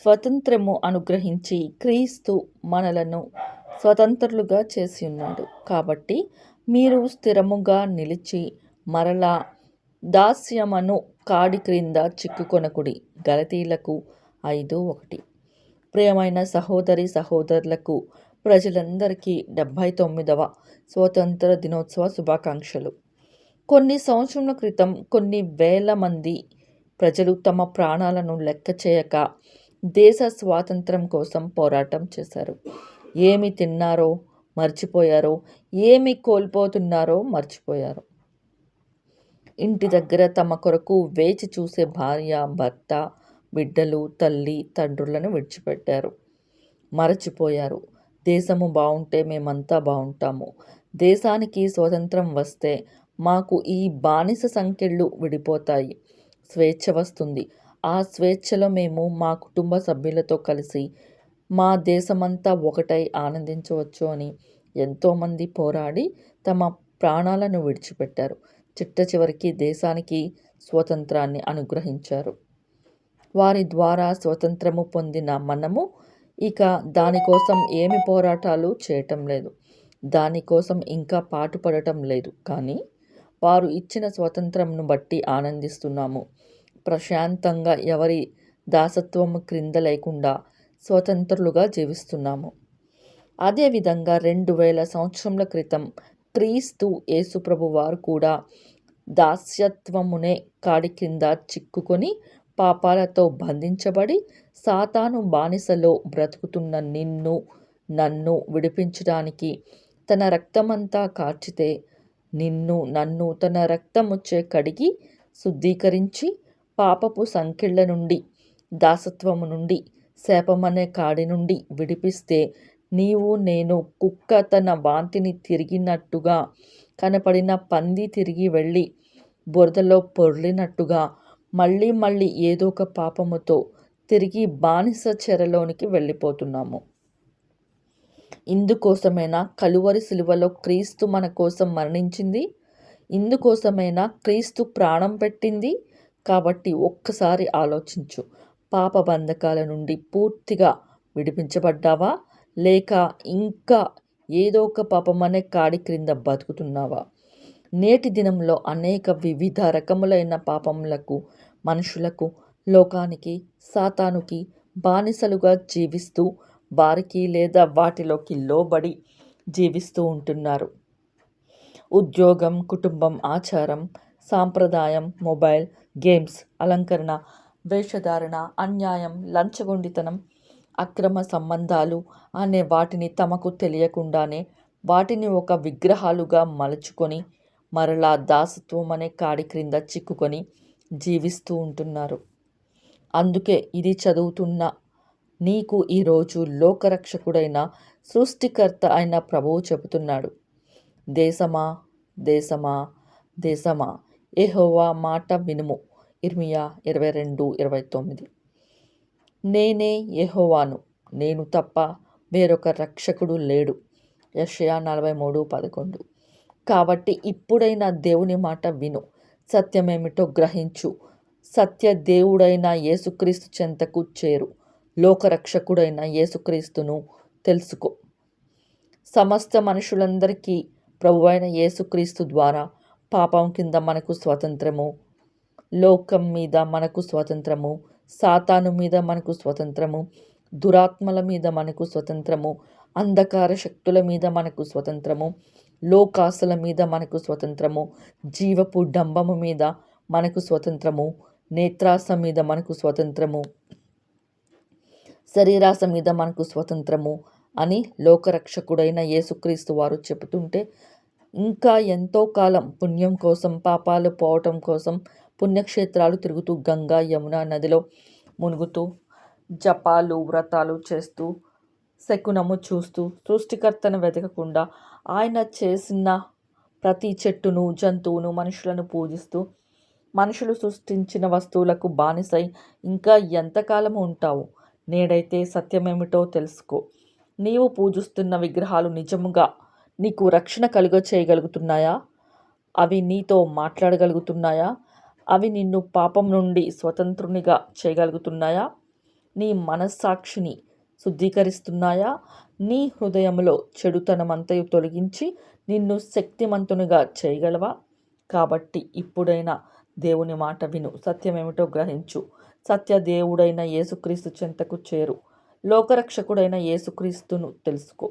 స్వతంత్రము అనుగ్రహించి క్రీస్తు మనలను స్వతంత్రులుగా చేసి ఉన్నాడు. కాబట్టి మీరు స్థిరముగా నిలిచి మరలా దాస్యమను కాడి క్రింద చిక్కుకొనకుడి. గలతీలకు 5:1. ప్రియమైన సహోదరి సహోదరులకు, ప్రజలందరికీ 79వ స్వాతంత్ర దినోత్సవ శుభాకాంక్షలు. కొన్ని సంవత్సరముల క్రితం కొన్ని వేల మంది ప్రజలు తమ ప్రాణాలను లెక్క చేయక దేశ స్వాతంత్రం కోసం పోరాటం చేశారు. ఏమి తిన్నారో మర్చిపోయారో, ఏమి కోల్పోతున్నారో మర్చిపోయారు. ఇంటి దగ్గర తమ కొరకు వేచి చూసే భార్య, భర్త, బిడ్డలు, తల్లి, తండ్రులను విడిచిపెట్టారు, మరచిపోయారు. దేశము బాగుంటే మేమంతా బాగుంటాము. దేశానికి స్వతంత్రం వస్తే మాకు ఈ బానిస సంకెళ్ళు విడిపోతాయి, స్వేచ్ఛ వస్తుంది. ఆ స్వేచ్ఛలో మేము మా కుటుంబ సభ్యులతో కలిసి మా దేశమంతా ఒకటై ఆనందించవచ్చు అని ఎంతోమంది పోరాడి తమ ప్రాణాలను విడిచిపెట్టారు. చిట్ట చివరికి దేశానికి స్వతంత్రాన్ని అనుగ్రహించారు. వారి ద్వారా స్వతంత్రము పొందిన మనము ఇక దానికోసం ఏమి పోరాటాలు చేయటం లేదు, దానికోసం ఇంకా పాటుపడటం లేదు. కానీ వారు ఇచ్చిన స్వతంత్రంను బట్టి ఆనందిస్తున్నాము. ప్రశాంతంగా ఎవరి దాసత్వము క్రింద లేకుండా స్వతంత్రులుగా జీవిస్తున్నాము. అదేవిధంగా 2000 సంవత్సరముల క్రితం క్రీస్తు యేసుప్రభు వారు కూడా దాస్యత్వమునే కాడి కింద చిక్కుకొని పాపాలతో బంధించబడి సాతాను బానిసలో బ్రతుకుతున్న నిన్ను నన్ను విడిపించడానికి తన రక్తమంతా కార్చితే, నిన్ను నన్ను తన రక్తముచ్చే కడిగి శుద్ధీకరించి పాపపు సంకెళ్ళ నుండి, దాసత్వము నుండి, శాపమనే కాడి నుండి విడిపిస్తే నీవు నేను కుక్క తన వాంతిని తిరిగినట్టుగా, కనపడిన పంది తిరిగి వెళ్ళి బురదలో పొర్లినట్టుగా మళ్ళీ మళ్ళీ ఏదో ఒక పాపముతో తిరిగి బానిస చెరలోనికి వెళ్ళిపోతున్నాము. ఇందుకోసమేనా కలువరి సిలువలో క్రీస్తు మన కోసం మరణించింది? ఇందుకోసమేనా క్రీస్తు ప్రాణం పెట్టింది? కాబట్టి ఒక్కసారి ఆలోచించు. పాప బంధకాల నుండి పూర్తిగా విడిపించబడ్డావా? లేక ఇంకా ఏదో ఒక పాపమనే కాడి క్రింద బతుకుతున్నావా? నేటి దినంలో అనేక వివిధ రకములైన పాపములకు మనుషులకు, లోకానికి, సాతానుకి బానిసలుగా జీవిస్తూ వారికి లేదా వాటిలోకి లోబడి జీవిస్తూ ఉంటున్నారు. ఉద్యోగం, కుటుంబం, ఆచారం, సాంప్రదాయం, మొబైల్, గేమ్స్, అలంకరణ, వేషధారణ, అన్యాయం, లంచగొండితనం, అక్రమ సంబంధాలు అనే వాటిని తమకు తెలియకుండానే వాటిని ఒక విగ్రహాలుగా మలుచుకొని మరలా దాసత్వం అనే కాడి క్రింద చిక్కుకొని జీవిస్తూ ఉంటున్నారు. అందుకే ఇది చదువుతున్న నీకు ఈరోజు లోకరక్షకుడైన సృష్టికర్త అయిన ప్రభువు చెబుతున్నాడు. దేశమా దేశమా దేశమా, యెహోవా మాట వినుము. ఇర్మియా 22:29. నేనే యెహోవాను, నేను తప్ప వేరొక రక్షకుడు లేడు. యెషయా 43:11. కాబట్టి ఇప్పుడైనా దేవుని మాట విను, సత్యమేమిటో గ్రహించు, సత్య దేవుడైన యేసుక్రీస్తు చెంతకు చేరు, లోకరక్షకుడైన యేసుక్రీస్తును తెలుసుకో. సమస్త మనుషులందరికీ ప్రభువైన యేసుక్రీస్తు ద్వారా పాపం కింద మనకు స్వతంత్రము, లోకం మీద మనకు స్వతంత్రము, సాతాను మీద మనకు స్వతంత్రము, దురాత్మల మీద మనకు స్వతంత్రము, అంధకార శక్తుల మీద మనకు స్వతంత్రము, లోకాశల మీద మనకు స్వతంత్రము, జీవపు డంబము మీద మనకు స్వతంత్రము, నేత్రాస మీద మనకు స్వతంత్రము, శరీరాస మీద మనకు స్వతంత్రము అని లోకరక్షకుడైన యేసుక్రీస్తు వారు చెబుతుంటే, ఇంకా ఎంతో కాలం పుణ్యం కోసం, పాపాలు పోవటం కోసం పుణ్యక్షేత్రాలు తిరుగుతూ, గంగా యమున నదిలో మునుగుతూ, జపాలు వ్రతాలు చేస్తూ, శకునము చూస్తూ, సృష్టికర్తను వెతకకుండా ఆయన చేసిన ప్రతి చెట్టును, జంతువును, మనుషులను పూజిస్తూ, మనుషులు సృష్టించిన వస్తువులకు బానిసై ఇంకా ఎంతకాలం ఉంటావు? నేడైతే సత్యమేమిటో తెలుసుకో. నీవు పూజిస్తున్న విగ్రహాలు నిజముగా నీకు రక్షణ చేయగలుగుతున్నాయా? అవి నీతో మాట్లాడగలుగుతున్నాయా? అవి నిన్ను పాపం నుండి స్వతంత్రునిగా చేయగలుగుతున్నాయా? నీ మనస్సాక్షిని శుద్ధీకరిస్తున్నాయా? నీ హృదయంలో చెడుతనమంతయు తొలగించి నిన్ను శక్తిమంతునిగా చేయగలవా? కాబట్టి ఇప్పుడైనా దేవుని మాట విను, సత్యమేమిటో గ్రహించు, సత్య దేవుడైన యేసుక్రీస్తు చెంతకు చేరు, లోకరక్షకుడైన యేసుక్రీస్తును తెలుసుకో.